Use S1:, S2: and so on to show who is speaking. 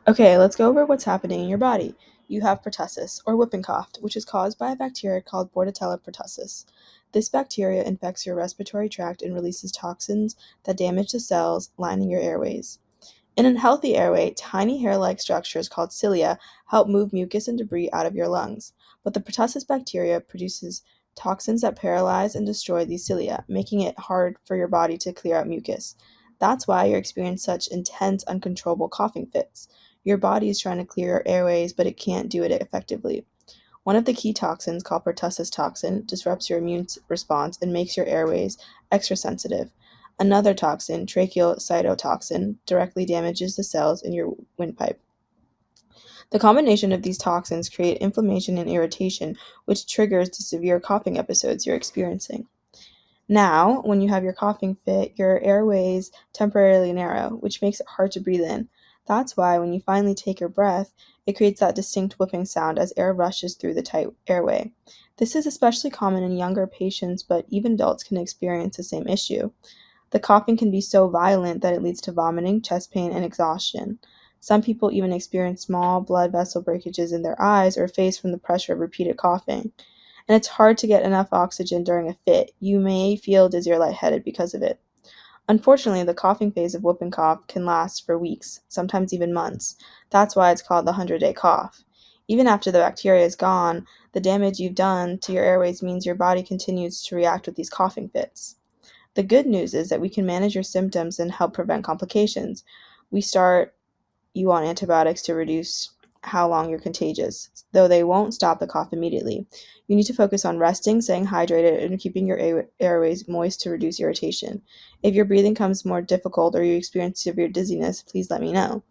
S1: Okay, let's go over what's happening in your body. You have pertussis, or whooping cough, which is caused by a bacteria called Bordetella pertussis. This bacteria infects your respiratory tract and releases toxins that damage the cells lining your airways. In a healthy airway, tiny hair-like structures called cilia help move mucus and debris out of your lungs, but the pertussis bacteria produces toxins that paralyze and destroy these cilia, making it hard for your body to clear out mucus. That's why you experience such intense, uncontrollable coughing fits. Your body is trying to clear your airways, but it can't do it effectively. One of the key toxins, called pertussis toxin, disrupts your immune response and makes your airways extra sensitive. Another toxin, tracheal cytotoxin, directly damages the cells in your windpipe. The combination of these toxins create inflammation and irritation, which triggers the severe coughing episodes you're experiencing. Now, when you have your coughing fit, your airways temporarily narrow, which makes it hard to breathe in. That's why when you finally take your breath, it creates that distinct whipping sound as air rushes through the tight airway. This is especially common in younger patients, but even adults can experience the same issue. The coughing can be so violent that it leads to vomiting, chest pain, and exhaustion. Some people even experience small blood vessel breakages in their eyes or face from the pressure of repeated coughing. And it's hard to get enough oxygen during a fit. You may feel dizzy or lightheaded because of it. Unfortunately, the coughing phase of whooping cough can last for weeks, sometimes even months. That's why it's called the 100-day cough. Even after the bacteria is gone, the damage you've done to your airways means your body continues to react with these coughing fits. The good news is that we can manage your symptoms and help prevent complications. We start you on antibiotics to reduce how long you're contagious, though they won't stop the cough immediately. You need to focus on resting, staying hydrated, and keeping your airways moist to reduce irritation. If your breathing becomes more difficult or you experience severe dizziness, please let me know.